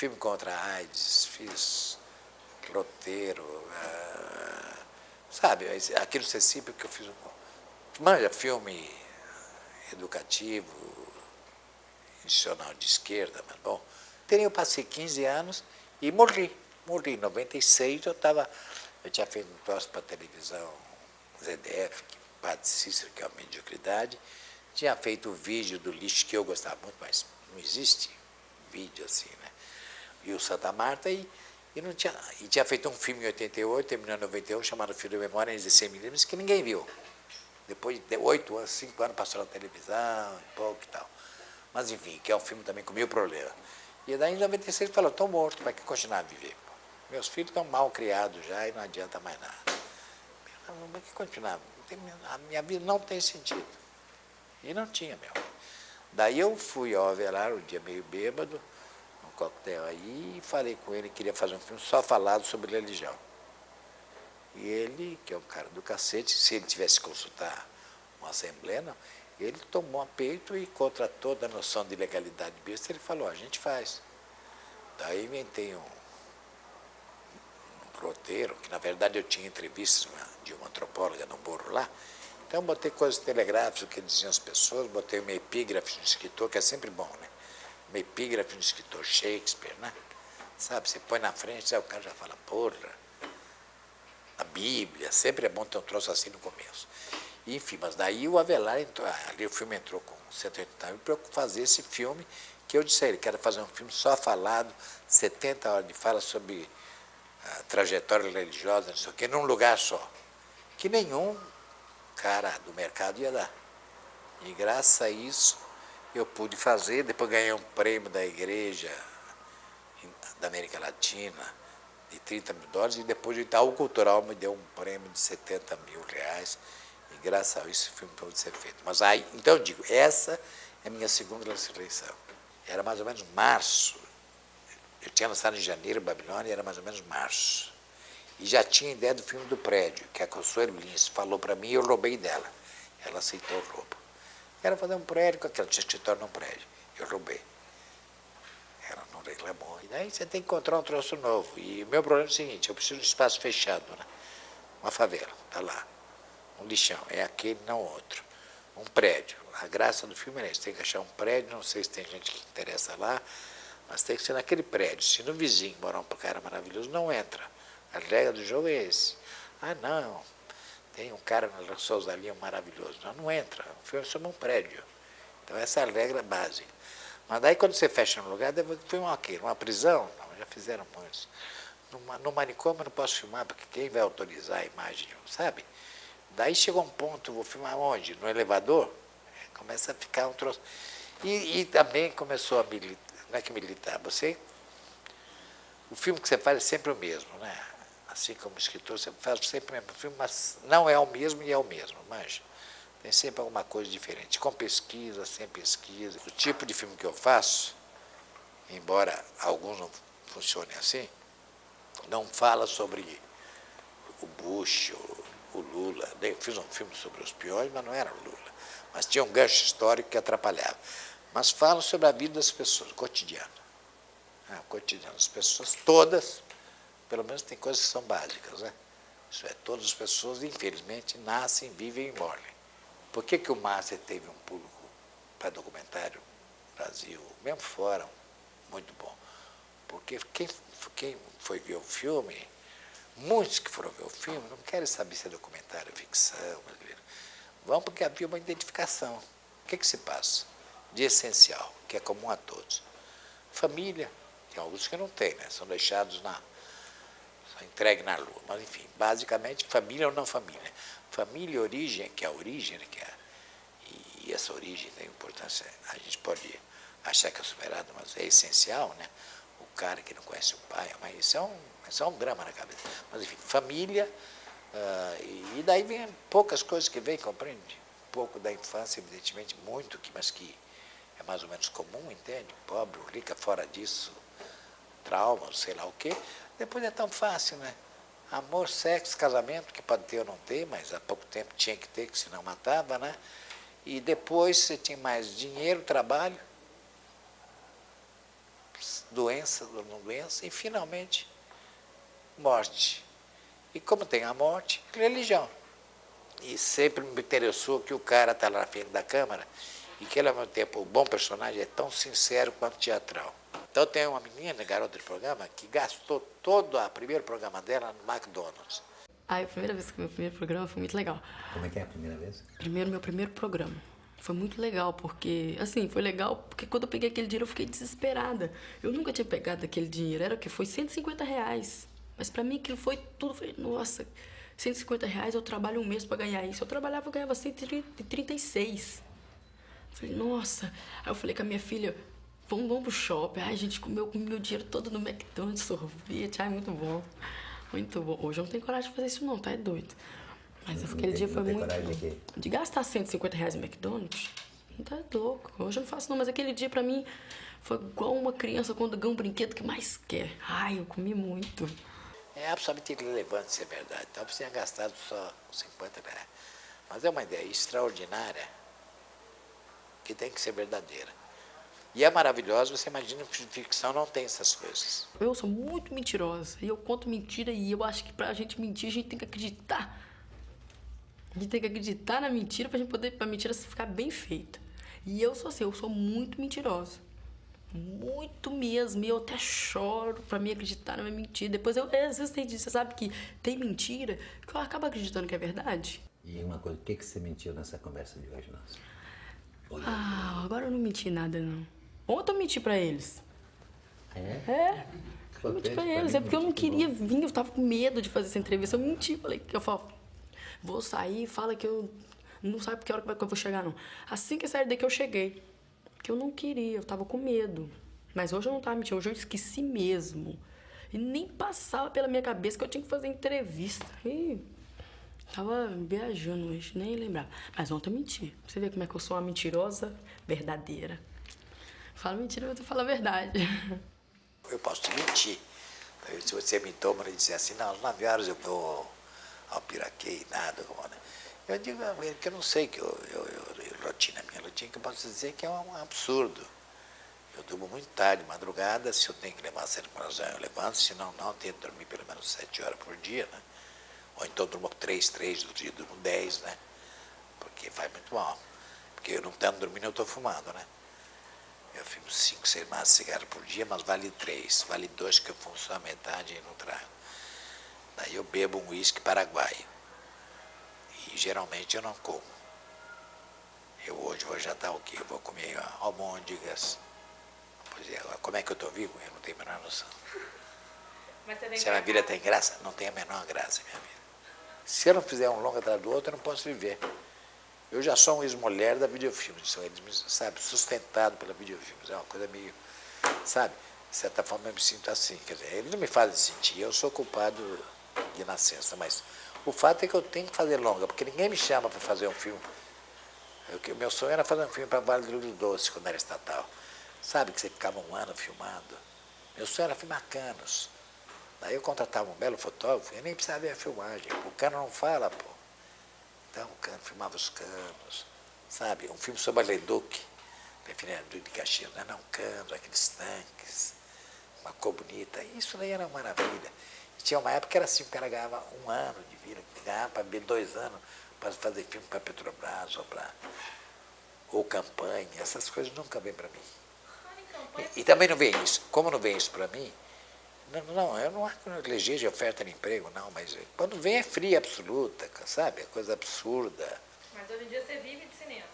filme contra a AIDS, fiz roteiro, sabe, aqui no Cecipe que eu fiz, manja, filme educativo, institucional de esquerda, mas bom. Eu passei 15 anos e morri. Morri em 96, eu tinha feito um troço para televisão, ZDF, Padre Cícero, que é uma mediocridade. Tinha feito o vídeo do lixo, que eu gostava muito, mas não existe vídeo assim, né? E o Santa Marta, e tinha feito um filme em 88, terminou em 91, chamado Filho da Memória, em 16mm, que ninguém viu. Depois de 8 anos, 5 anos, passou na televisão, e pouco e tal. Mas, enfim, que é um filme também com mil problemas. E daí, em 96, ele falou, estou morto, vai continuar a viver. Meus filhos estão mal criados já e não adianta mais nada. Vai que continuar? A minha vida não tem sentido. E não tinha, meu. Daí eu fui ao Avelar, um dia meio bêbado, num coquetel aí, e falei com ele que queria fazer um filme só falado sobre religião. E ele, que é um cara do cacete, se ele tivesse que consultar uma assembleia, não, ele tomou a peito e, contra toda a noção de legalidade besta, ele falou, a gente faz. Daí inventei um roteiro, que na verdade eu tinha entrevistas de uma antropóloga no Morro lá, então eu botei coisas telegráficas, o que diziam as pessoas, botei uma epígrafe de um escritor, que é sempre bom, né? Uma epígrafe de um escritor Shakespeare, né? Sabe, você põe na frente, aí o cara já fala, porra, a Bíblia, sempre é bom ter um troço assim no começo. Enfim, mas daí o Avelar entrou, ali o filme entrou com 180 anos para eu fazer esse filme, que eu disse a ele, quero fazer um filme só falado, 70 horas de fala sobre a trajetória religiosa, não sei o quê, num lugar só, que nenhum cara do mercado ia dar. E graças a isso eu pude fazer, depois ganhei um prêmio da igreja da América Latina, de $30.000, e depois o Itaú Cultural me deu um prêmio de R$70.000, e graças a isso o filme pôde ser feito. Mas aí, então eu digo, essa é a minha segunda ressurreição. Era mais ou menos março. Eu tinha lançado em janeiro, Babilônia, era mais ou menos março. E já tinha ideia do filme do prédio, que a Consuelo Lins falou para mim e eu roubei dela. Ela aceitou o roubo. Era fazer um prédio, com aquela tinha escritório num prédio. Eu roubei. Ela não reclamou. E daí você tem que encontrar um troço novo. E o meu problema é o seguinte, eu preciso de um espaço fechado, né? Uma favela, está lá. Um lixão, é aquele, não outro. Um prédio. A graça do filme é isso, tem que achar um prédio, não sei se tem gente que interessa lá, mas tem que ser naquele prédio. Se no vizinho morar um cara maravilhoso, não entra. A regra do jogo é esse. Ah, não, tem um cara na Souza ali maravilhoso. Não, não entra. O filme é sobre um prédio. Então essa é a regra básica. Mas daí quando você fecha no lugar, foi uma prisão? Não, já fizeram muitos. No manicômio eu não posso filmar, porque quem vai autorizar a imagem, sabe? Daí chegou um ponto, vou filmar onde? No elevador? Começa a ficar um troço. E também começou a militar, não é que militar, o filme que você faz é sempre o mesmo, né? Assim como escritor, você faz sempre o mesmo filme, mas não é o mesmo e é o mesmo, mas tem sempre alguma coisa diferente, com pesquisa, sem pesquisa. O tipo de filme que eu faço, embora alguns não funcionem assim, não fala sobre o Bush, o Lula. Eu fiz um filme sobre os peões, mas não era o Lula. Mas tinha um gancho histórico que atrapalhava. Mas fala sobre a vida das pessoas, o cotidiano. O cotidiano das pessoas, todas, pelo menos tem coisas que são básicas, né? Isso é, todas as pessoas, infelizmente, nascem, vivem e morrem. Por que o Márcio teve um público para documentário no Brasil, mesmo fora, muito bom? Porque quem foi ver o filme, muitos que foram ver o filme, não querem saber se é documentário, ficção, brasileiro. Vão porque havia uma identificação. O que se passa? De essencial, que é comum a todos. Família, tem alguns que não têm, né? São deixados são entregues na lua. Mas, enfim, basicamente, família ou não família. Família e origem, que é a origem, e essa origem tem importância. A gente pode achar que é superada, mas é essencial, né? O cara que não conhece o pai, mas isso é um drama na cabeça. Mas, enfim, família, e daí vem poucas coisas que vem, compreende? Um pouco da infância, evidentemente, muito, mas que é mais ou menos comum, entende? Pobre, rica, fora disso, trauma, sei lá o quê. Depois é tão fácil, né? Amor, sexo, casamento, que pode ter ou não ter, mas há pouco tempo tinha que ter, que senão matava, né? E depois você tinha mais dinheiro, trabalho, doença, e finalmente morte. E como tem a morte, religião. E sempre me interessou que o cara está lá na frente da câmera e que ele, ao mesmo tempo, o bom personagem é tão sincero quanto teatral. Então tem uma menina, garota de programa, que gastou todo o primeiro programa dela no McDonald's. A primeira vez que meu primeiro programa foi muito legal. Como é que é a primeira vez? Meu primeiro programa. Foi muito legal, porque, assim, foi legal porque quando eu peguei aquele dinheiro eu fiquei desesperada. Eu nunca tinha pegado aquele dinheiro, era o que? Foi R$150. Mas pra mim aquilo foi tudo, foi, nossa, R$150 eu trabalho um mês pra ganhar isso. Eu trabalhava, eu ganhava 136. Falei, nossa. Aí eu falei com a minha filha, vamos pro shopping. Ai, a gente comeu meu dinheiro todo no McDonald's, sorvete. Ai, muito bom. Muito bom. Hoje eu não tenho coragem de fazer isso não, tá? É doido. Mas aquele dia foi muito... coragem de quê? De gastar R$150 no McDonald's? Não tá louco. Hoje eu não faço não, mas aquele dia pra mim foi igual uma criança quando ganha um brinquedo que mais quer. Ai, eu comi muito. É absolutamente irrelevante se é verdade. Então você tinha gastado só R$50. Mas é uma ideia extraordinária que tem que ser verdadeira. E é maravilhosa, você imagina que ficção não tem essas coisas. Eu sou muito mentirosa. E eu conto mentira e eu acho que pra gente mentir, a gente tem que acreditar. A gente tem que acreditar na mentira pra gente poder, pra mentira ficar bem feita. E eu sou assim, eu sou muito mentirosa. Muito mesmo. E eu até choro pra mim acreditar na minha mentira. Depois às vezes tem disso, você sabe que tem mentira que eu acabo acreditando que é verdade. E uma coisa, o que você mentiu nessa conversa de hoje, nossa? Agora eu não menti nada, não. Ontem eu menti pra eles. É? Eu menti pra eles. É porque eu não queria vir, eu tava com medo de fazer essa entrevista. Eu menti, falei que eu falo, vou sair, fala que eu não sabe que hora que eu vou chegar, não. Assim que sair daqui eu cheguei. Porque eu não queria, eu tava com medo. Mas hoje eu não tava mentindo, hoje eu esqueci mesmo. E nem passava pela minha cabeça que eu tinha que fazer entrevista. E tava viajando hoje, nem lembrava. Mas ontem eu menti. Pra você ver como é que eu sou uma mentirosa verdadeira. Fala mentira, mas eu falo a verdade. Eu posso te mentir. Se você me toma e dizer assim, não, às 9 horas eu vou ao Piraquê, nada, como, né? Eu digo que eu não sei que minha rotina, que eu posso dizer que é um absurdo. Eu durmo muito tarde, madrugada, se eu tenho que levar a sério para eu levanto, senão não, eu tenho que dormir pelo menos 7 horas por dia, né? Ou então durmo 3 do dia, durmo 10, né? Porque faz muito mal. Porque eu não estando dormindo, eu estou fumando, né? Eu fumo 5, 6 maços de cigarro por dia, mas vale 3, vale 2 que eu fumo só a metade e não trago. Daí eu bebo um uísque paraguaio. E geralmente eu não como. Eu hoje vou jantar o quê? Eu vou comer almôndegas. Pois é, agora, como é que eu estou vivo? Eu não tenho a menor noção. Se a minha vida tem graça, não tem a menor graça, minha vida. Se eu não fizer um longo atrás do outro, eu não posso viver. Eu já sou um ex-mulher da videofilmes, eles, sabe, sustentado pela videofilmes. É uma coisa meio, sabe, de certa forma eu me sinto assim. Quer dizer, eles não me fazem sentir, eu sou culpado de nascença, mas o fato é que eu tenho que fazer longa, porque ninguém me chama para fazer um filme. O meu sonho era fazer um filme para Vale do Rio Doce, quando era estatal. Sabe que você ficava um ano filmando? Meu sonho era filmar Canos. Daí eu contratava um belo fotógrafo, eu nem precisava ver a filmagem. O Cano não fala, pô. Então o Cano filmava os Canos, sabe? Um filme sobre a Leduc, Refinaria de Caxias, não, Cano, aqueles tanques, uma cor bonita. Isso daí era uma maravilha. E tinha uma época que era assim, o cara ganhava 1 ano de vida, ganhava para ver 2 anos para fazer filme para Petrobras ou campanha, essas coisas nunca vêm para mim. E também não vem isso. Como não vem isso para mim, não, eu não acho que não de oferta de emprego, não, mas quando vem é fria absoluta, sabe? É coisa absurda. Mas hoje em dia você vive de cinema.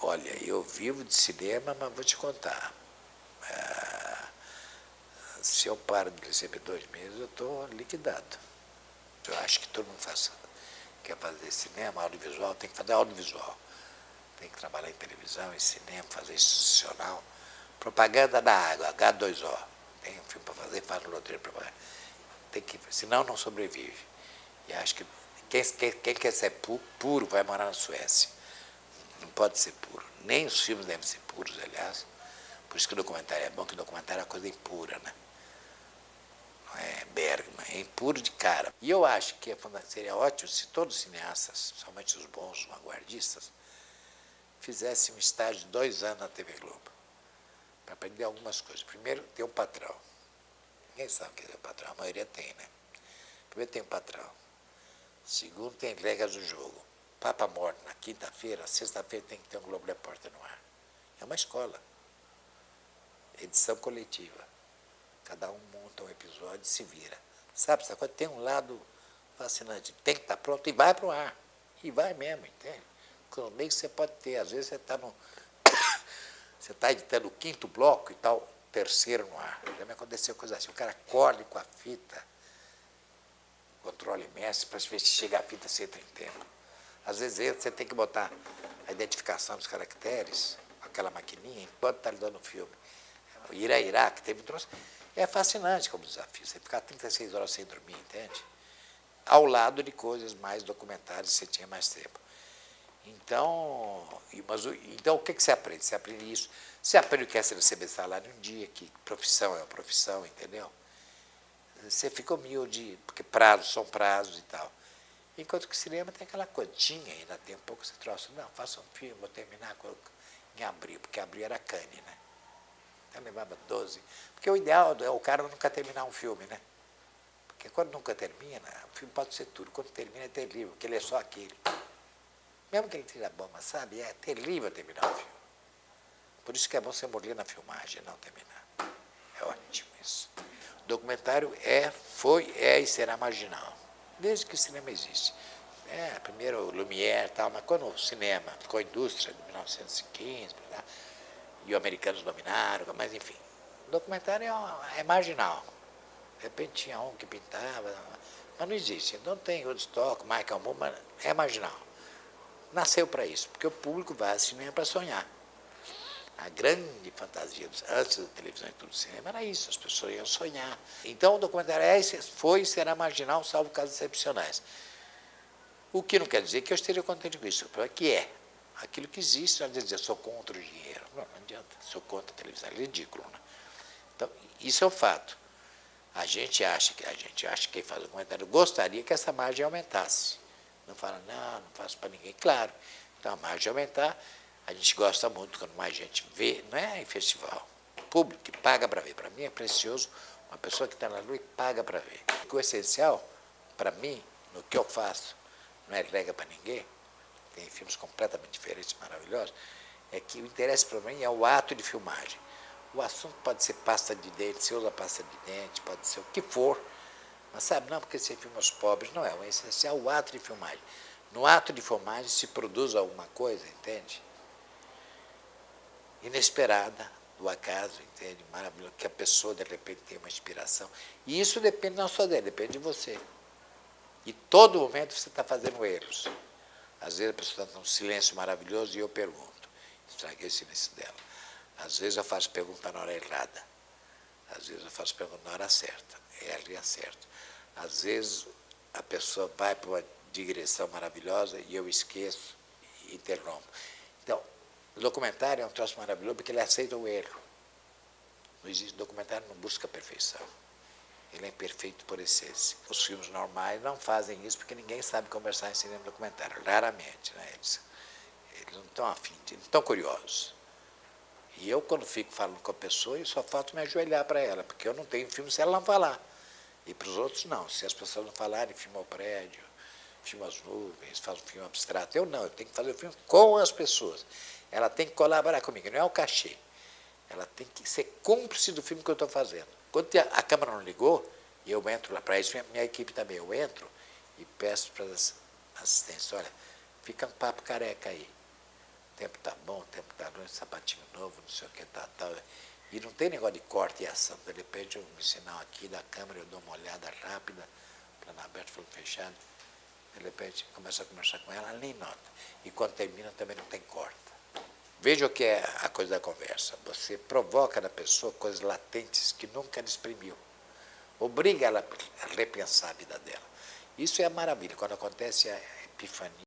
Olha, eu vivo de cinema, mas vou te contar. Se eu paro de receber 2 meses, eu estou liquidado. Eu acho que todo mundo quer fazer cinema, audiovisual, tem que fazer audiovisual. Tem que trabalhar em televisão, em cinema, fazer institucional. Propaganda da água, H2O. Tem um filme para fazer, faz no loteria para pagar. Senão não sobrevive. E acho que quem quer ser puro vai morar na Suécia. Não pode ser puro. Nem os filmes devem ser puros, aliás. Por isso que o documentário é bom, que o documentário é uma coisa impura, né? Não é Bergman, é impuro de cara. E eu acho que seria ótimo se todos os cineastas, somente os bons, os vanguardistas, fizessem um estágio de 2 anos na TV Globo. para aprender algumas coisas. Primeiro, ter um patrão. Ninguém sabe o que é o patrão, a maioria tem, né? Primeiro tem um patrão. Segundo, tem regras do jogo. Papa morte na quinta-feira, sexta-feira tem que ter um Globo Repórter no ar. É uma escola. Edição coletiva. Cada um monta um episódio e se vira. Sabe, essa coisa tem um lado fascinante. Tem que estar pronto e vai para o ar. E vai mesmo, entende? No meio que você pode ter. Às vezes você está no... Você está editando o 5º bloco e tal, o 3º no ar. Já me aconteceu coisa assim. O cara corre com a fita, controle mestre, para ver se chega a fita sem em tempo. Às vezes você tem que botar a identificação dos caracteres, aquela maquininha, enquanto está dando o filme. O Irairá, que teve um troço. É fascinante como desafio. Você ficar 36 horas sem dormir, entende? Ao lado de coisas mais documentárias, você tinha mais tempo. Então, o que você aprende? Você aprende isso. Você aprende o que é receber salário um dia, que profissão é uma profissão, entendeu? Você fica humilde, porque prazos são prazos e tal. Enquanto que o cinema tem aquela coisa, tinha ainda tem um pouco esse troço. Não, faça um filme, vou terminar em abril, porque abril era Cannes, né? Então levava 12. Porque o ideal é o cara nunca terminar um filme, né? Porque quando nunca termina, o filme pode ser tudo. Quando termina é terrível, porque ele é só aquele. Mesmo que ele tire a bomba, sabe? É terrível terminar um filme. Por isso que é bom você morrer na filmagem, não terminar. É ótimo isso. O documentário foi e será marginal, desde que o cinema existe. Primeiro o Lumière e tal, mas quando o cinema ficou a indústria de 1915, e os americanos dominaram, mas enfim, o documentário é marginal. De repente tinha um que pintava, mas não existe. Então tem Woodstock, Michael Moore, mas é marginal. Nasceu para isso, porque o público vai ao cinema para sonhar. A grande fantasia, antes da televisão e tudo do cinema, era isso, as pessoas iam sonhar. Então o documentário foi e será marginal, salvo casos excepcionais. O que não quer dizer que eu esteja contente com isso, que é aquilo que existe, não adianta dizer, sou contra o dinheiro. Não adianta, sou contra a televisão, é ridículo. Né? Então, isso é o fato. A gente acha que quem faz o documentário gostaria que essa margem aumentasse. Não fala, não faço para ninguém. Claro, então a margem aumentar, a gente gosta muito quando mais gente vê, não é em festival. O público que paga para ver. Para mim é precioso uma pessoa que está na rua e paga para ver. O essencial, para mim, no que eu faço, não é regra para ninguém, tem filmes completamente diferentes, maravilhosos, é que o interesse para mim é o ato de filmagem. O assunto pode ser pasta de dente, se usa pasta de dente, pode ser o que for, mas sabe, não porque você filma os pobres, não é. O essencial é o ato de filmagem. No ato de filmagem se produz alguma coisa, entende? Inesperada, do acaso, entende? Maravilhoso, que a pessoa, de repente, tem uma inspiração. E isso depende não só dele, depende de você. E todo momento você está fazendo erros. Às vezes a pessoa está num silêncio maravilhoso e eu pergunto. Estraguei o silêncio dela. Às vezes eu faço pergunta na hora errada. Às vezes eu faço pergunta na hora certa. Erro e acerto. Às vezes a pessoa vai para uma digressão maravilhosa e eu esqueço e interrompo. Então, o documentário é um troço maravilhoso porque ele aceita o erro. Não existe documentário, não busca a perfeição. Ele é imperfeito por essência. Os filmes normais não fazem isso porque ninguém sabe conversar em cinema documentário. Raramente, né? Eles não estão afim, não estão curiosos. E eu, quando fico falando com a pessoa, eu só falta me ajoelhar para ela, porque eu não tenho filme se ela não falar. E para os outros, não. Se as pessoas não falarem, filma o prédio, filma as nuvens, faz um filme abstrato. Eu não, eu tenho que fazer o filme com as pessoas. Ela tem que colaborar comigo, não é o cachê. Ela tem que ser cúmplice do filme que eu estou fazendo. Quando a câmera não ligou, eu entro lá, para isso minha equipe também, eu entro e peço para as assistentes, olha, fica um papo careca aí. O tempo está bom, o tempo está ruim, sapatinho novo, não sei o que, tal. E não tem negócio de corte e ação. De repente, um sinal aqui da câmera, eu dou uma olhada rápida, plano aberto, plano fechado. De repente, começo a conversar com ela, ela nem nota. E quando termina, também não tem corte. Veja o que é a coisa da conversa. Você provoca na pessoa coisas latentes que nunca ela exprimiu. Obriga ela a repensar a vida dela. Isso é a maravilha. Quando acontece a epifania,